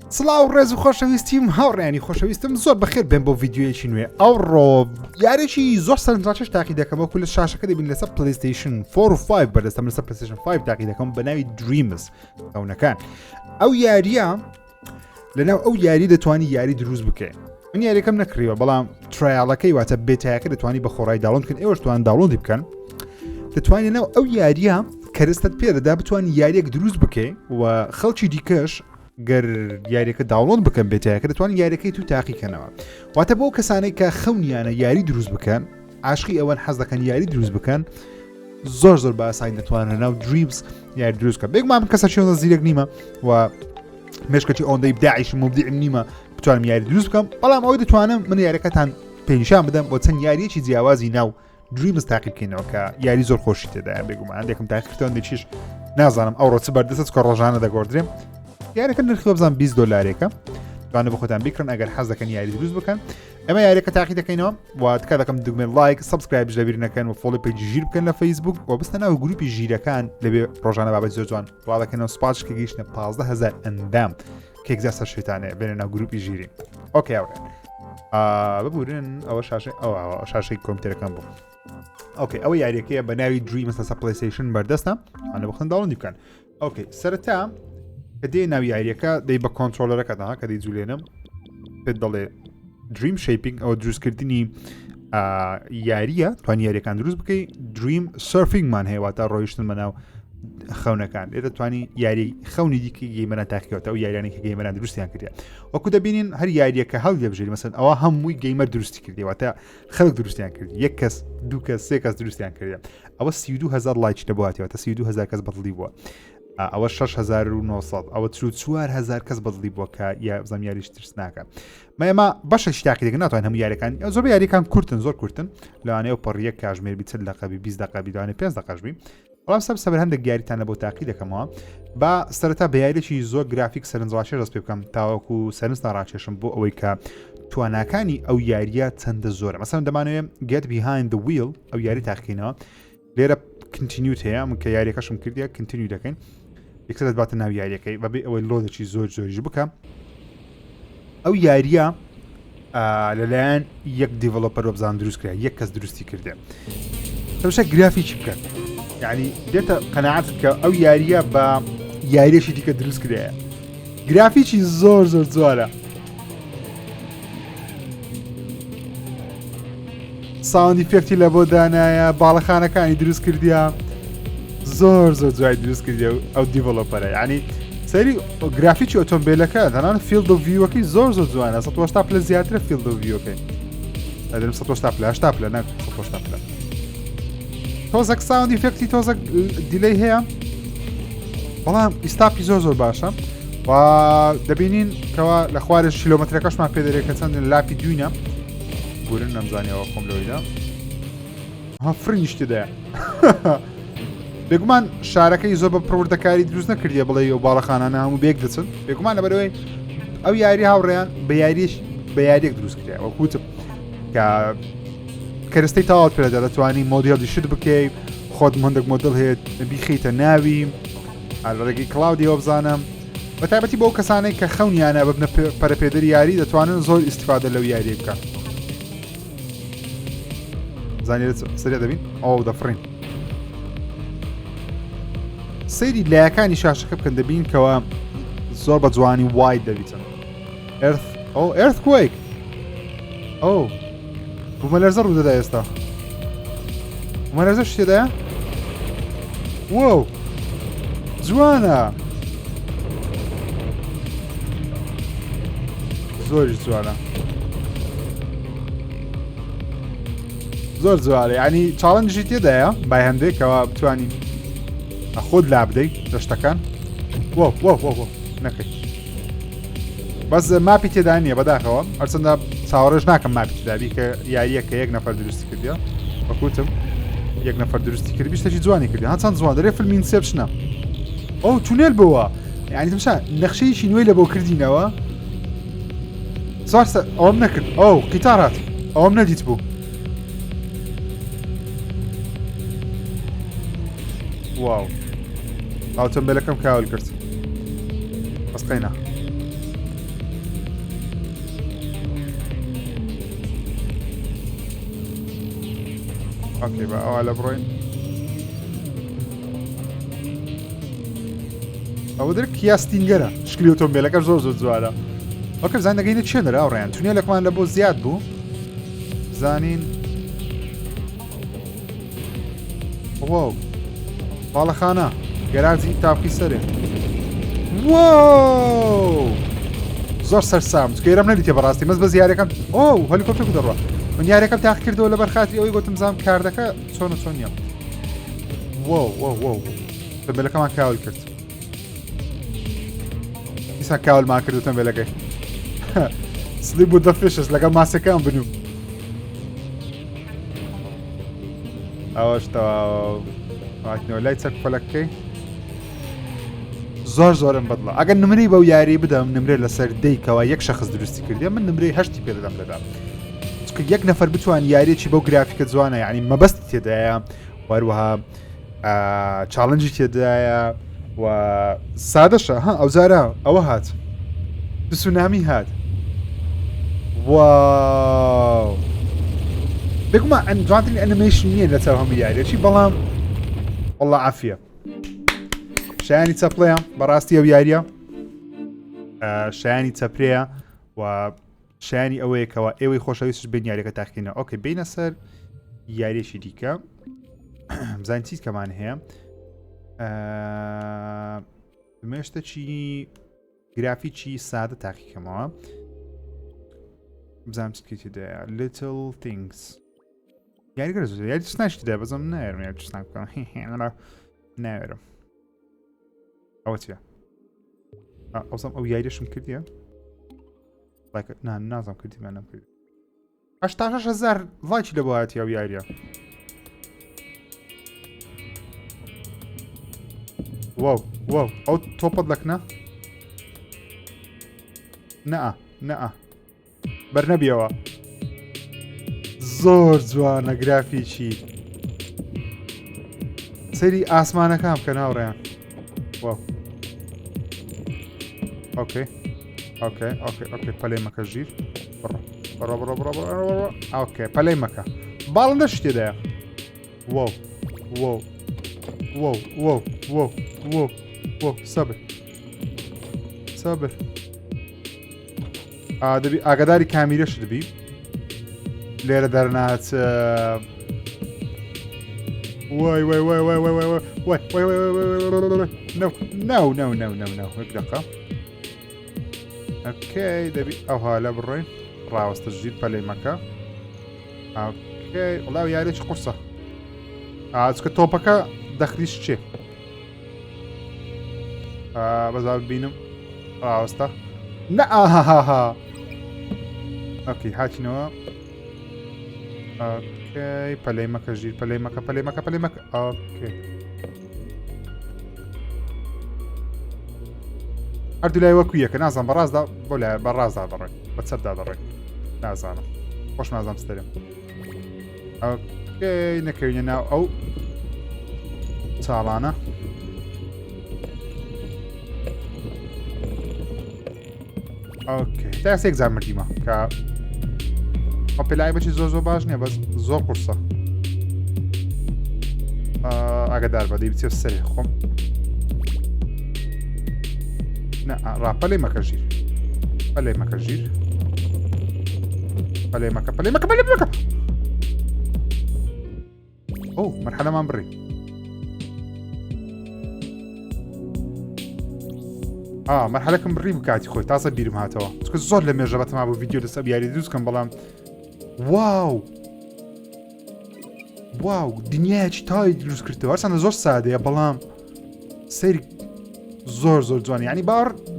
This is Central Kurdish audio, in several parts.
سڵاو ڕێز و خۆشەویستیم هاوڕێنی خۆشەویستم زۆر بەخێر بێن بۆ ڤیددیوەیەکی نوێ ئەو ڕۆ یارێکی زۆر سەرنجڕاکێش تاقی دەکەم وەکو لە شاشەکە دەبین لەسەر پلەیستەیشن 4 و 5 بەردەستە لەسەر پلەیستەیشن 5 تاقی دەکەم بە ناوی دریمز ئەوونەکان ئەو یاریە لەناو ئەو یاری دەتوانی یاری دروست بکەین من یاریەکەم نەکڕیوە بەڵام ترایاڵەکەی واتە بێتایەکە دەتوانی بەخۆڕایی داڵۆن بکەن ئێوەش توان داڵۆندی بکەن دەتوانێت ناو ئەو یاریە کەرستت پێدەدا بتوانانی یاریەک دروست بکەی و خەڵکی دیکەش گەر یاریەکە داوڵۆن بکەم بێتایەکە دەتوانین یاریەکەی تو تاقیکەنەوە واتە بۆ کەسانەی کە خەونیانە یاری دروست بکەن عاشقی ئەوەن حەز دەکەن یاری دروست بکەن زۆر بە ئاسانی دەتوانن ناو دریمز یاری دروست بکەن بێگومان کەسێکی زیرەک نیمە و مێشکەی ئەوەندەی بداعیش مبدیع نیمە بتوانم یاری دروست بکەم بەڵام ئەوەی دەتوانم من یاریەکەتان پێنیشان بدەم بۆ چەند یاریەکی جیاوازی ناو دریمز تاقی بکەینەوە کە یاری زۆر خۆشی تێدایە بێگومان هەندێکم تاقیکردەوە دەچیش نازانم ئەو ڕۆچ بەردەستە کە ڕۆژانە دەگۆڕدرێم یاریەکە نرخی بزان 20 دلارێکە توانە بە خۆتان بیکڕن ئەگەر حەز دەکەن یاری دروست بکەن ئەمە یاریەکە تاقی دەکەینەوە و تکا دەکەم دوگمێن لایک سبسکرایبش لەبیر نەکەن و فۆڵۆ پێیجی ژیر بکەن لە فەیسبوک و بستە ناو گروپی ژیرەکان لەبێ ڕۆژانە بابەت زۆر جوان بڵاوەکەنەوە سپاش کە گەیشتە 15000 ئەندام کێکزا سەر شێتانێ بێنە ناو گروپی ژیری ئۆکێ ئەوڕێن ببورن ئەوە شاشەی کۆمپیوتەرەکان بوو ئۆکێ ئەوە یاریەکەیە بە ناوی دریمز لەسەر پلەیستەیشن بەردەستە ئەنە بخن داوڵندی بکەن ئۆکێ سەرەتا کە دێ ناوی یاریەکە دەی بە کۆنترۆلەرەکەدا کە دەی جوولێنم پێت دەڵێ دریم شیپینگ ئەوە دروستکردنی یاریە توانی یاریەکان دروست بکەی دریم سرفینگمان هەیەواتە ڕۆیشتن بەناو خەونەکان لێرە توانی یاری خەونی دیکە گەیمەران تاقیکەوتە و یاریانی کە گەیمەران دروستیان کردیان وەکو دەبینین هەر یاریەکە هەڵ دەبژێت مەسەن ئەوە هەمووی گەیمەر دروستی کردیواتە خەڵک دروستیان کردی یەک کەس دوو کەس سێ کەس دروستیان کردیان ئەوە 32000 لایک دەبواتەوە 32000 کەس بەدڵی بووە ئەوە 6900 ئەوە 4000 کەس بەدڵی بووە کە یا زەمیاریش ترس ناکە ئێمە بەشە شتاقی دەکەن ناتوانین هەموو یاریەکان زۆر یاریەکان کورتن زۆر کورتن لەوانەیە پڕیە کاژمێر بیچل لەقەبی 20 دقیقە دوانێ 5 دقیقەژبی بەڵام سەبسەبەر هەندێک یاریتانە بۆ تاقی دەکەمەوە با سەرەتا بە یاریێکی زۆر گرافیک سەرنجڕاکێش دەست پێ بکەم تاوەکو سەرنجتا ڕاکێشم بۆ ئەوەی کە تواناکانی ئەو یاریە چەندە زۆرە مەسەڵەن دەمانەوێت get behind the wheel ئەو یاری تاقیکەینەوە لێرە کنتینیوت هەیە من کە یاریەکەشم کردیە کنتینیو دەکەین یەکسەر دەباتە ناو یاریەکەی بەبێ ئەوەی لۆدێکی زۆریش بکەم ئەو یاریە لەلایەن یەک دیڤلۆپەر وەبزان دروست کرا یەک کەس دروستی کردێ تەوشە گرافیکی بکەن یعنی دێتە قەناعەتت کە ئەو یاریە بە یاریەشی دیکە دروست کرایە گرافیکی زۆر جوانە ساوند ئیفێکتی لە بۆ دانایە باڵەخانەکانی دروست کردیە زۆر جوای دروست کردی ئەو دیڤلۆپەرە یعنی سەری گرافیکی ئۆتۆمبیلەکە تەنانەت فیلد و ڤیوەکەی زۆر جوانە 180 پلە زیاترە فیلد و ڤیوەکەی ئەدەم 180 پلە 80 پلە نەک 180 پلە تۆزەک ساوند ئیفێکتی تۆزەک دیلەی هەیە بەڵام ئیستاپی زۆر باشە و دەبینین کەوا لە خوارش کیلۆمەترەکەشمان پێ دەرێت کە چەند لاپی دوینە بورن نەمزانیەوە خۆم لەوەیدا فرنیش تێدایە بێگومان شارەکەی زۆر بە پڕوردەکاری دروست نەکردیە بڵێ و باڵەخانانە هەموو بێک دەچن بێگومان لەبەرەوەی ئەو یاری هاوڕێیان بە یاریەک دروست کردیە وەکوتم کە کەرستەی تاوات پێدە دەتوانی مۆدیڵی شت بکەی خۆت هەندێک مۆدل هەیە بیخیتە ناوی ڕێگەی کلااودیەوە بزانم بە تایبەتی بۆ کەسانێک کە خەونیانە ببنە پەرەپێدەری یاری دەتوانن زۆر ئیستیفادە لەو یاریە بکەن زانێت سەرێ دەبین ئەو دەفڕین سەیری لایەکانی شاشەکە بکەن دەبین کەەوە زۆر بە جوانی وای دەبیتن ئێرثکویک ئەو بوومەلەرزە ڕوودەدا ئێستا بوومەلەرزە شتێدایە وەو جوانە زۆریش جوانە زۆر جوانە یعنی چاڵەنجی تێدایە بای هەندێکەوە بتوانین خۆت لا بدەیت لە شتەکان نەکەی بەس ماپی تێدا نییە بەداخەوە هەرچەندە چاوەڕێژ ناکەم ماپی تێدابی کە یاریە کە یەک نەفەر دروستی کردیە وەکوتم یەک نەفەر دروستی کرد بیشتێکی جوانی کردی هەچەند جوان دەرێ فیلمین سێپشنە ئەو تونێل بووە یعنی تمشا نەخشەیەکی نوێی لە بۆ کردینەوە زۆر ئەوم نەکرد ئەو قیتارات ئەوم نەدیت بوو واو ئەوتۆمبیلەکەم کاول کرد بەسقەینا ئۆکێ بە ئەوە لە بڕۆین ئەوە در کیاستینگەرە شکلی ئۆتۆمبیلەکە زۆر زۆر جوارە ئۆکە زان دەگەینە چێنەرە ئەوڕێیان تونێلەکمان لە بۆ زیاد بوو زانین واو باڵەخانە گەراجی تاقی سەرێ واو زۆر سەرسام چکەیرەم نەدیتێ بەڕاستی مەس بە زیارەکەم ئۆ هەلیکۆپتەر دەڕوە من یارەکەم تاقی کردەوە لە بەرخاتی ئەوەی گوتم زانم کاردەکە چۆنە چۆن نییە واو واو واو تەمبێلەکەمان کاول کرد دیسان کاولمان کرد و تەمبێلەکەی سلیپ بوو دەفێشس لەگەڵ ماسەکەم بنوو ئەوەش تەواو هاتنەوە لای چەک فەلەکەی زۆر زۆرم بەدڵە ئەگەر نمرەی بەو یاری بدەم نمرێ لەسەر دەیکەوە یەک شەخص دروستی کردی من نمرەی 8 پێ دەدەم لەدا چکە یەک نەفەر بتوان یاریێکی بەو گرافیکە جوانە یعنی مەبەستی تێدایە وەروەها چاڵنجی تێدایە و سادەشە ها ئەو جارە ئەوە هات سونامی هات واو بگوما جوانترین ئەنیمەیشن نییە لە چاو هەموو یاریەکی بەڵام وەڵڵا عافیە شایانی چەپڵەیە بەڕاستی ئەو یاریە شایانی چەپرەیە و شایانی ئەوەیەکەوە ئێوەی خۆشەویستش بین یاریەکە تاقینە ئۆکێ بینە سەر یاریەشی دیکە بزانین چیت کەمان هەیە مێشتەکی گرافیکی سادە تاقیکەمەوە بزانم چکێتی دایە little things یاریگەرە زۆر یاری چناشتی دای بەزەم نایێرم یاری چستان بکەم ناوێرم ئەوە چیە ئەوسەم ئەو یاریشم کردیە نازم کردی من نەم کردی 86,000 ڤایکی لە بۆ هاتی ئەو یاریە واو واو ئەو تۆپەت لەکنە نەئە بەرنەبیەوە زۆر جوانە گرافیکی سەری ئاسمانەکان بکە ناوڕێیان واو ئۆکێ پەلەی مەکە ژیر بڕۆ ئۆکێ پەلەی مەکە باڵندە شتێدایە واو واو واو واو واو واو واو سەبر دەبی ئاگاداری کامیرەش دەبی لێرە دەرناچ وای وای وای وای وای وای وای وای ناو دقة اوكي دەبی ئەو هالە بڕۆین ڕاوەستە ژیر پەلەی مەکە اوكي وڵاو یاریێکی قورسە چکە تۆپەکە دەخلیش چێ بەزار بینم ڕاوەستە نەئاهاها اوكي هاتینەوە اوكي پەلەی مەکە ژیر پەلەی مەکە اوكي هەردوو لای وەکو یەکە نازانم بەڕازدا بۆ لای بەڕازدا دەڕێن بە چەپدا دەڕێن نازانم خۆش نازانم ستەرم اوكي نەکەوینە ناو ئەو چاڵانە اوكي تا یاسێک زار مردیمە کە ئۆپێلای بەشی زۆر باش نییە بەس زۆر قورسە ئاگادار بە دەی بچێ سەرێ خۆم پەلەی مەکە ژیر پەلەی مەکە ئەو مەرحەلەمان بڕی مەرحەلەکەم بڕی بکاتی خۆی تازە بیرم هاتەوە چکە زۆر لە مێژە بەتەما بۆ ڤیدیۆ لەسەر یاری دروستکەم بەڵام واو دنیایەکی تای دروست کردەوە هەرچەندە زۆر سادەیە بەڵام سەیری زۆر جوانە یعنی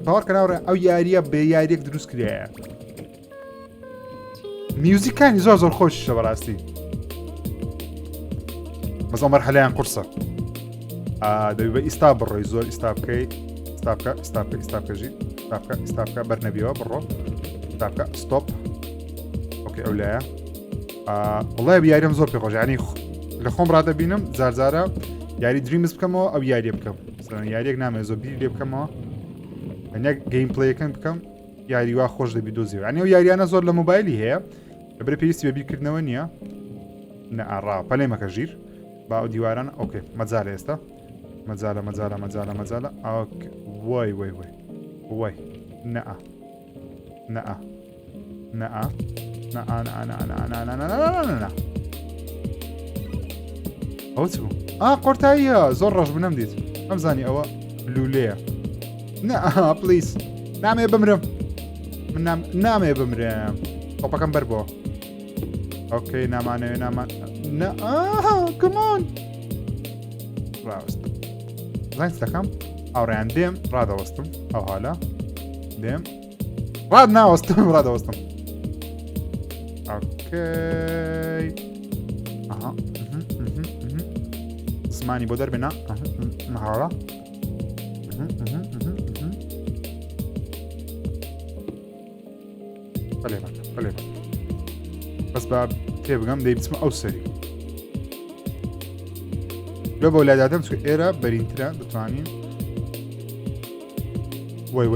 باوەڕکە ناوڕێ ئەو یاریە بێ یاریەک دروست کردایە میوزیکانی زۆر خۆشیشە بەڕاستی بەس ئەو مەرحەلەیان قورسە دەبی بە ئیستا بڕۆی زۆر ئیستا بکەی ئیستا ژیر ئیستا بکە بەرنەبیەوە بڕۆ ئیستا بکە ستۆپ ئۆکێ ئەو لایە وڵای یاریەم زۆر پێ خۆش ینی لە خۆم ڕادەبینم جارجارە یاری دریمز بکەمەوە ئەو یاریە بکەم یاریەک نامێ زۆر بیری لێ بکەمەوە هەنیە گەیم پلەیەکەم بکەم یاری وا خۆش دەبی دۆزیەوە ینی ئەو یاریانە زۆر لە مۆبایلی هەیە لەبەر پێویستی بە بیرکردنەوە نییە نەڕا پەلەی مەکە ژیر با ئەو دیواران ئۆکێ مەجالە ئێستا مەجالە ئۆکێ وای نەئە ئەوە چ بوو؟ قۆرتاییە زۆر ڕەش بوو نەمدیت ئەمزانی ئەوە لولەیە نەئە پلیس نامێ بمرم من نامێ بمرم تۆپەکەم بەر بۆ ئۆکەی نامانەوێ کەمان ڕاوەست زانیت دەکەم ئاوڕیان دێم ڕادەوەستم ئەو حالە دێم ڕاد ناوەستم ڕادەوەستم ئۆکەی ئەها زمانی بۆ دەربێنا هاوڵە پەلێ بەس با پێ بگەم دەی بچمە ئەو سەری لە بۆ لادادەم چکە ئێرە بەرینترە دەتوانین وای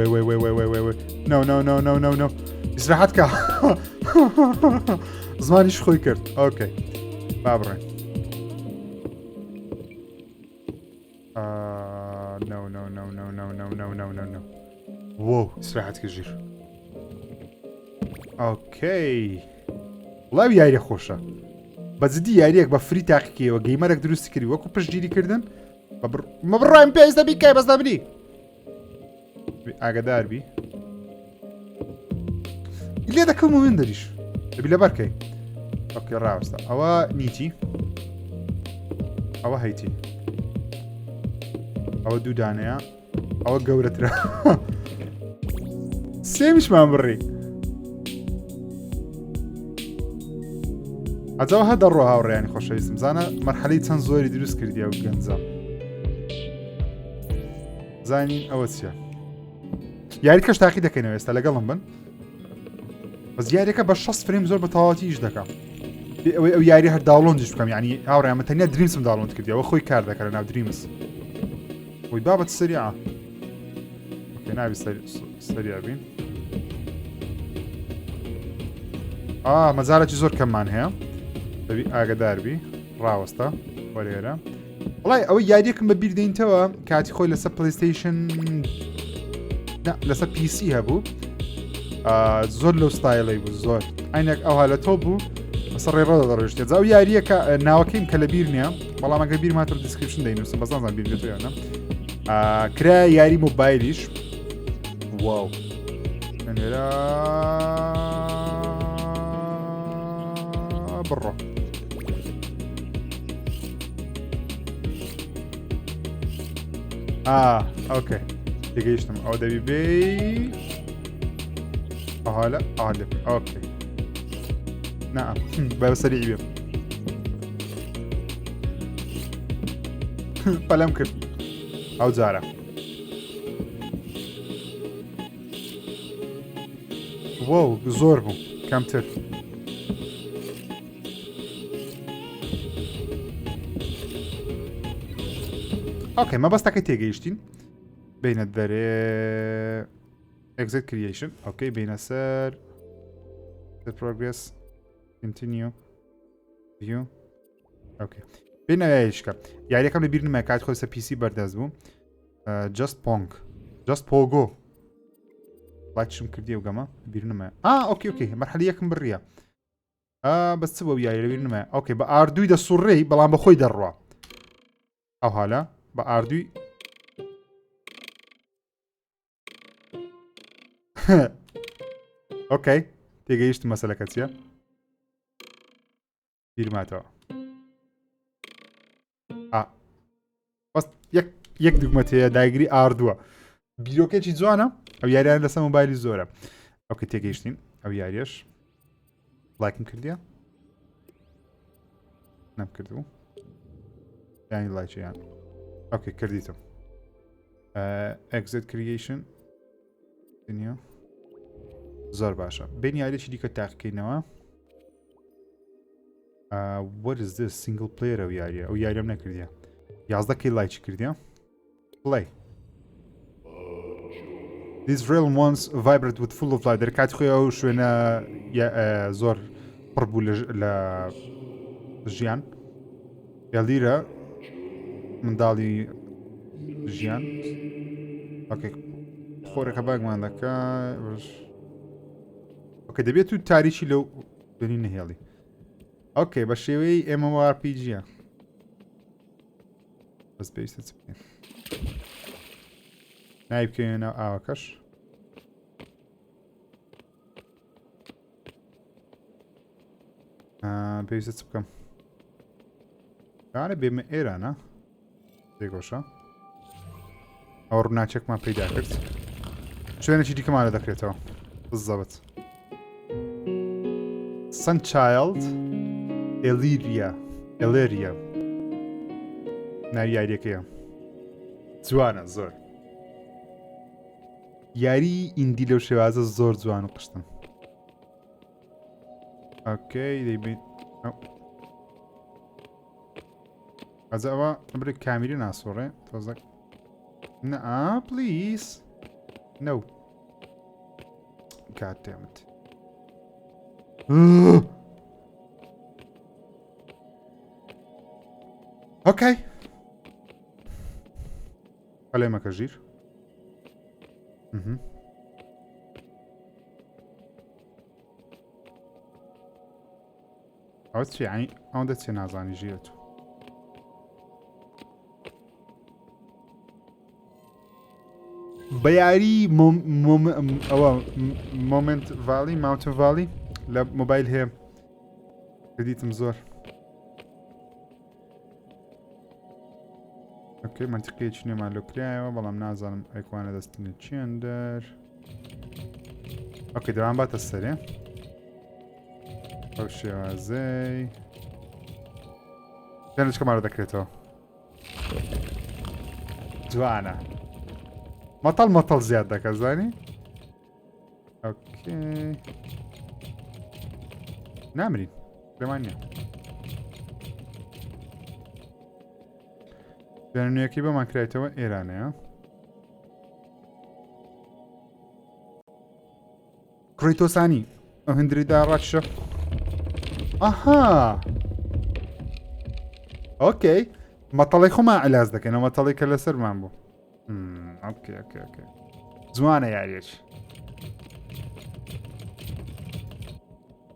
نو ئیسراحەت کە زمانیش خۆی کرد ئۆکەی با بڕێن وۆ ئیسراحەت کە ژیر ئۆکەی وڵاوی یاریە خۆشە بەجددی یاریەک بە فری تاقیکەوە گەیمەرێک دروستی کردی وەکو پشتگیری کردن مە بڕایم پێویستە بیکای بەس دەبری ئاگادار بی لێ دەکەم و من دەریش دەبی لەبەرکەی ئۆکێ ڕاوەستە ئەوە نیتی ئەوە هەیتی ئەوە دوو دانەیە ئەوە گەورەترە سێمیشمان بڕی ئەجاوە هەدە ڕۆ هاوڕێیانی خۆشەویستم زانە مەرحەلەی چەند زۆری دروست کردی ئەو گەنجە زانین ئەوە چییە یاری کەش تاقی دەکەینەوە ئێستا لەگەڵم بن بەس یاریەکە بە 6 فریم زۆر بە تەواوەتیش دەکەم ئەوەی ئەو یاری هەر داوڵۆندیش بکەم یعنی هاوڕێیان من تەنیا دریمسم داوڵۆند کردی ئەوە خۆی کار دەکات لە ناو دریمس وی بابەت سەریعە ئۆکێ ناوی سەریع بین مەجالێکی زۆر کەممان هەیە دەبی ئاگادار بی ڕاوەستە وەرێرە وڵای ئەوەی یاریەکم بە بیر دەینتەوە کاتی خۆی لەسەر پلەیستەیشن لەسەر پیسی هەبوو زۆر لەو ستایلەی بوو زۆر عینێک ئەوها لە تۆ بوو بەسەر ڕێڕۆدا دەڕۆیشتێت ئەو یاریەکە ناوەکەیم کە لە بیر نییە بەڵام ئەگەر بیر ماتر دیسکریپشن دەینووسم بەزانزان بیر دێتوێنە کرا یاری مۆبایلیش واو لێرە بڕۆ ئۆکێ تێگەیشتم ئەو دەبی بێ ئەهالە ئالب ئۆکێ نعم بە سەریع بێم پەلەم کرد ئەو جارە وەو زۆر بوو کەمتر ئۆکێ مەبەستەکەی تێگەیشتین بینە دەرێ exit creation ئۆکەی بینە سەر progress continue view ئۆکێ بینە یاریشکە یاریەکەم لە بیر نمای کات خۆی سەر پیسی بەردەست بوو just pogo لایکشم کردی و گەمە بیر نمایە ئۆکێ مەرحەلە یەکم بڕیە بەس چ بۆ یاری لە بیر نمایە ئۆکێ بە ئاردووی دەسوڕێی بەڵام بەخۆی دەڕوا ئەو حالە بە ئاردووی ئۆکەی تێگەیشت مەسەلەکە چییە بیرماتەوە بەس یەک دوگمەتەیە داگیری ئاردووە بیرۆکێکی جوانە ئەو یاریان لەسەر مۆبایلی زۆرە ئۆکێ تێگەیشتین ئەو یاریەش لایکم کردیە نەمکردبوو یانی لایچیان ئۆکێ کردیتم exit creation دنیا زۆر باشە بین یاریەکی دیکە تاقیکەینەوە what is this single player ئەو یاریە ئەو یاریەم نەکردیە 11 کەی لایچی کردیە play This realm once vibrant with full of light دەرکاتی خۆی ئەو شوێنە زۆر پڕ بوو لە ژیان هێڵیرە منداڵی ژیان ئۆکەی خۆرێکە باگمان دەکا ئۆکەی دەبێت و تاریکی لەو دوێنی نەهێڵی ئۆکەی بە شێوەی MMORPGە بەس پێویستە چ بکەین ناوی بکەوێنە ئاوەکەش پێویستە چ بکەم لەوانە بێمە ئێرانە تێگۆشە ئەو ڕووناچێکمان پەیدا کرد شوێنێکی دیکەمانە دەکرێتەوە بزەبت سنچایلد ئێلێریا ناوی یاریەکەیە جوانە زۆر یاری ئیندی لەو شێوازە زۆر جوان و قشتن ئۆکەی دەیبین ئەجا ئەوە بڕێک کامیری ناسۆڕێ تۆزە نە پلیس نو God damn it. Okay. علامة كجير. عودت يعني عودت نازاني جيرتو. بياري مومنت فالي ماونتن فالي لا موبايل هي جديد مزور اوكي منطقية شنو مع لوكريا والله منازل ايقوانة دستني تشندر اوكي دوام بات السريع او شي زي كانش كمان ذكرته جوانا مطل زيادة كزاني اوكي نامرين بمانيا لأنه يكيبه ما كريتوه إيراني ها كريتو ثاني هندري داراتشا اها اوكي مطلي خو ما علاز دك انا مطلي كلسر مامبو اوكي زوانه یاریش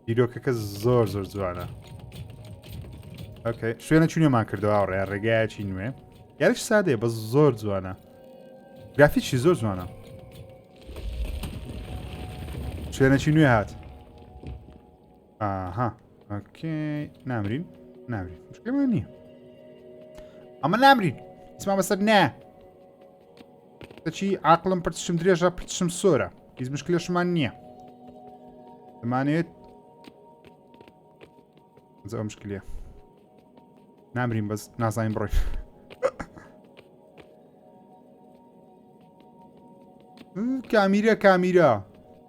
دیرۆکەکە زۆر جوانە اوكي شوێنە چونیێمان کردەوە ئاڕێ ڕێگایەکی نوێ یاریش سادەیە بەس زۆر جوانە گرافیکشی زۆر جوانە شوێنەکی نوێ هات ئاها اوكي نامرین مشکلمان نییە ئەمە نامرین اسمان بەسەر نە چی عقلم پرتشم درێژە پرتشم سۆرە هیچ مشکلێشمان نییە دەمانێت ئەو مشکلیە نامرین بەس نازانین بڕۆین کامیرە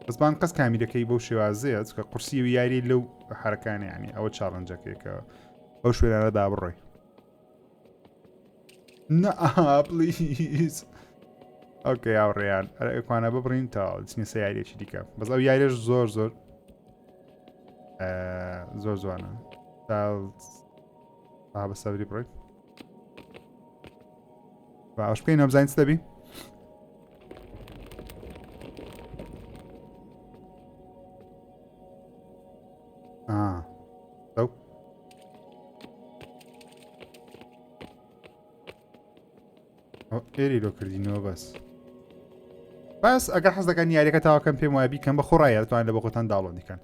بەسبان قەس کامیرەکەی بەو شێوازەیە چکە قورسی و یاری لەو حرەکانە یعنی ئەوە چاڵنجەکەیکە بەو شوێنانەدا بڕۆی نە پلیز اوكي يا ريان انا ببرين تا تسني سياري شي ديكا بس او ياريش زور زور زوانا تا بس سابري بري واش بكاين بزاين ستبي تو ايري لو كردينو بس ئەگەر حەز دەکەن یاریەکە تاواکەم پێم وایە بیکەن بەخۆڕایی دەتوانن لە بۆ خۆتان داڵۆ دیکەن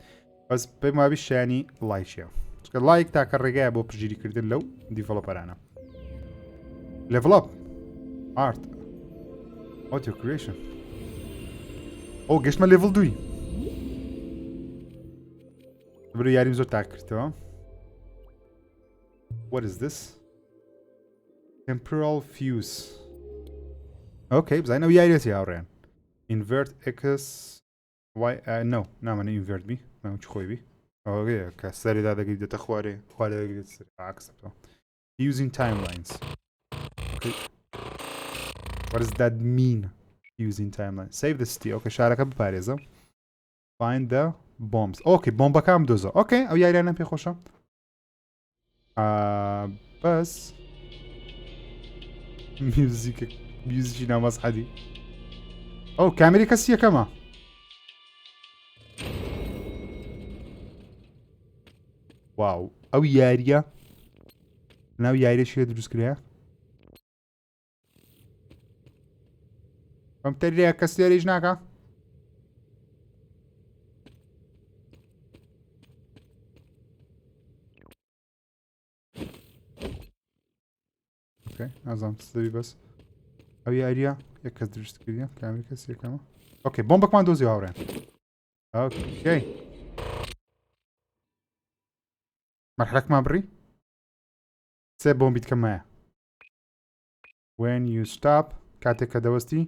بەس پێم وابی شایانی لایکیە چکە لایک تاکە ڕێگایە بۆ پژگیریکردن لەو دیڤلۆپەرانە لێڤڵ ئەپ ئارت ئۆتیۆ کریشن ئەو گەشتمە لێڤڵ دوی برو یاریم زۆر تاک کردەوە what is this temporal fuse اوكي بزاين ئەو یاریەتی هاوڕێیان invert x y no نامەنە invert بی ناوچ خۆی بی ئەوەیە کە سەرێدا دەگەیت دێتە خوارێ دەگەیت سەر عکسەوە using timelines okay what does that mean using timelines save the city okay شارەکە بپارێزە find the bombs okay بۆمبەکەم دۆزە okay ئەو یاریانە پێ خۆشە بس میوزیکی نامەسعەدی ئەو کامێری کەسی یەکەمە واو ئەو یاریە ناو یاریەشی دروست کرایە کۆمپیوتەرێ کەس لێرەش ناکە نازانم دەبی بەس ئەو یاریە یەک کەس دروست کردیە کامێری کەس یەکەمە ئۆکێ بۆمبەکمان دۆزی هاوڕێن ئۆکەی مەرحەلەکمان بڕی سێ بۆمبیت کەمایە when you stop کاتێک کە دەوەستی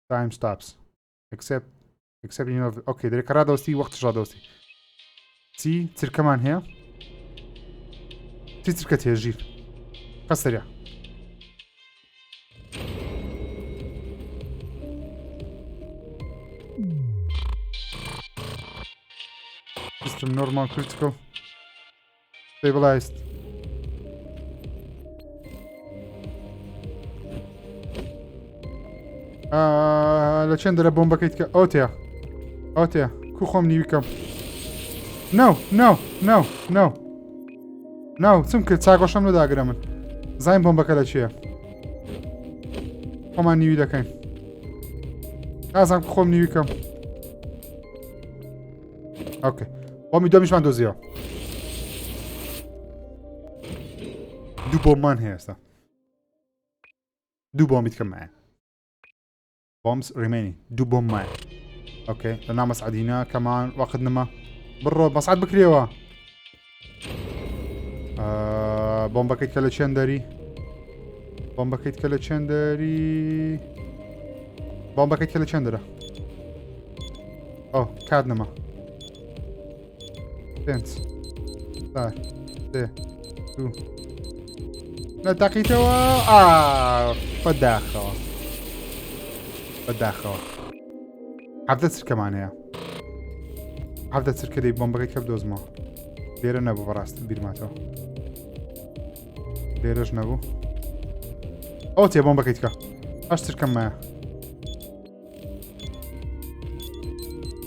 time stops except ئۆکێ دەرێک کە ڕادەوەستی وەختش ڕادەوەستی چی چرکەمان هەیە چی چرکەت هەیە ژیر قەسەریە System normal critical stabilized لە چەند دەرە بۆمبەکەیت کە ئەو تەیە کو خۆم نیوی کەم ناو چم کرد چاگۆشەم لەداگرە من زاین بۆمبەکە لە چییە خۆمان نیوی دەکەین ئازان خۆم نیوی کەم ئۆکێ بۆمی دۆمیشمان دۆزیەوە دوو بۆممان هەیە ئێستا دوو بۆمیت کەمایە bombs remaining دوو بۆممایە ئۆکێ لە ناو مەسعەدینە کەمان وەقت نەما بڕۆ مەسعەد بکرێەوە بۆمبەکەیت کە لە چێندەری بۆمبەکەیت کە لە چێندەری بۆمبەکەیت کە لە چێندەرە ئەو کات نەما پێنج چوار سێ دوو لە تاقیتەوە بەداخەوە بەداخەوە حەفتە چرکەمان هەیە حەفتە چرکە دەی بۆمبەکەی کە بدۆزمەوە لێرە نەبوو بەڕاست بیرماتەوە لێرەش نەبوو ئەو تێ بۆمبەکەیت کە ئەش چرکەم مایە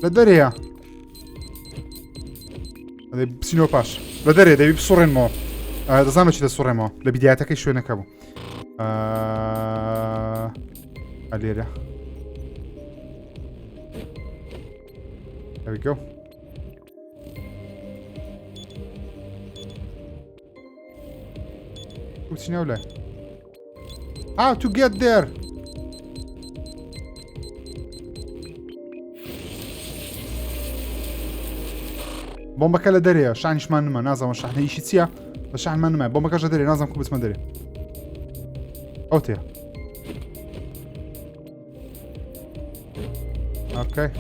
لە دەرەیە دەی بچینەوە پاش لە دەرێ دەبی بسوڕێنمەوە دەزانم چی دەسوڕێمەوە لە بیدایەتەکەی شوێنەکە بوو لێرە There we go. What's now like? How to get there? بۆمبەکە لە دەرەیە شانیشمان نمە نازانم شاحنە ئیشی چییە بە شانمان نمای بۆمبەکەش لە دەرێ نازانم کو بچمە دەرێ ئەو تێ ئۆکەی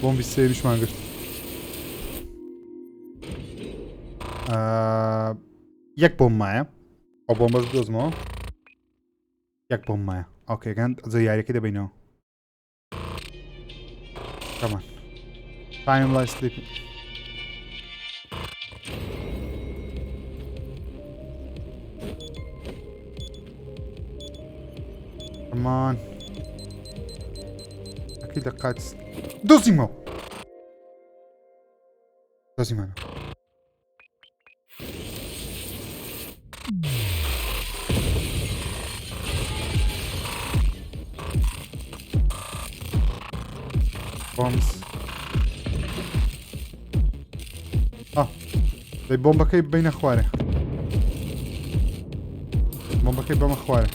بۆمبی سێویشمان گرت یەک بۆم مایە ئەو بۆمبەش بدۆزمەوە یەک بۆم مایە ئۆکێ گەند ئەجە یاریەکەی دەبینەوە Come on. Time lies sleeping. Come on. أكيد قاعد دوزيمو. دوزيمو. Bombs. دەی بۆمبەکەی بینە خوارێ بۆمبەکەی بەمە خوارێ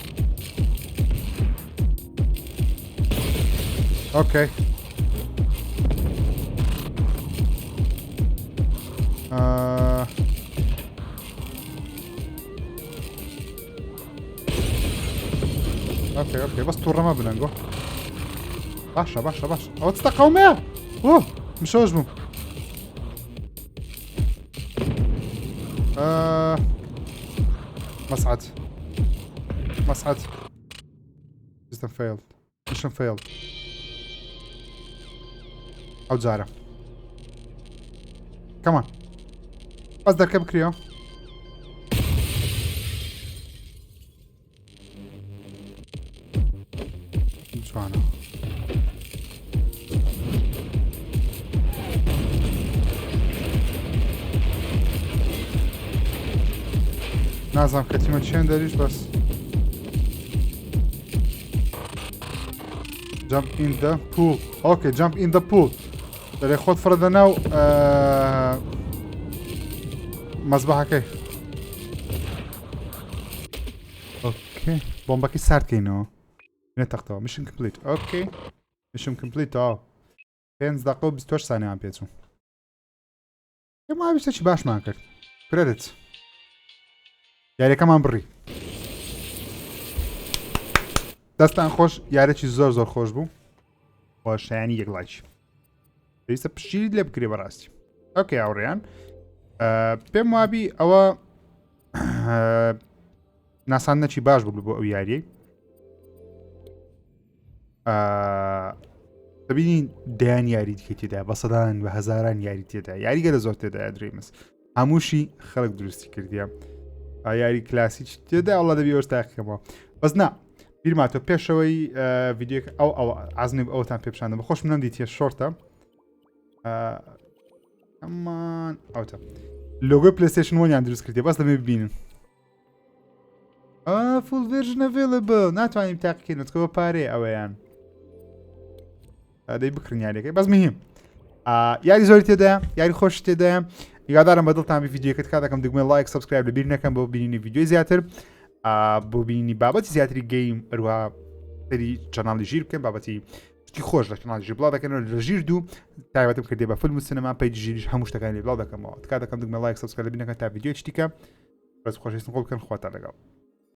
ئۆکەی ئۆکەی ئۆکەی بەس تووڕەمە بنەنگۆ باشە باشە باشە ئەوە چتە قەومەیە مشەوەش بووم مصعد مصعد system failed mission failed ئەو جارە کەمان بەس دەرکە بکرێەوە جوانە نازانم کەتیمە چێن دەریش بەس jump in the pool okay jump in the pool دەرێ خۆت فرەدە ناو مەزبەحەکەی اوكي بۆمبەکەی ساردکەینەوە بنێ تەختەوە mission complete اوكي mission complete تەواو 5 دقیقە و 28 سانیەمان پێچوو ئێمە ویستە چی باشمان کرد کرێدت یاریەکەمان بڕی دەستان خۆش یارێکی زۆر زۆر خۆش بوو خۆشایانی یەک لایکی پێویستە پشیری لێ بکرێ بەڕاستی ئۆکێ هاوڕێیان پێم وابی ئەوە ناساندنەکی باش بوو بۆ ئەو یاریەی دەبینین دەیان یاری دیکە تێدا بە سەدان بە هەزاران یاری تێدا یاریگەرە زۆر تێدا درێمەس هەمووشی خەڵک دروستی کردیە یاری کلاسیک تێدا ئەوڵا دەبی ئەوستاکەمەوە بەس نا بیرماتۆ پێشەوەی ڤیددیۆکە ئەو عزمی ئەوتان پێپشاندە بە خۆش منم دیتە شۆرتە ئەمان ئەوتە لۆگۆی پلەیستەیشن وەنیان دروست کردی بەس دەبێ ببینن فول ڤێرژن ئەڤێیلەبڵ ناتوانین تاقیکەینەوە پارێ ئەوەیان دەی بکڕین یاریەکەی بەس مهم یاری زۆری تێدایە یاری خۆش تێدایە یادارم بەدڵتان ڤیددیۆکەت کا دەکەم دگمە لایک سبسکرایب لەبیر نەکەم بۆ بینینی ڤیددیۆی زیاتر بۆ بینینی بابەتی زیاتری گەیم ئەروها سەری چەناڵی ژیر بکەن بابەتی شتی خۆش لە چەناڵی ژیر بڵاو دەکەنەوە لە ژیر دوو تایبەتم کردێ بە فیلم و سینەما پەیجی ژیریش هەموو شتەکانی لێ بڵاو دەکەمەوە تکا دەکەم دگمە لایک سبسکرایب لەبیر نەکەن تا ڤیددیۆ چتیکە بەس خۆشەویستم قۆڵ بکەن خواتان لەگەڵ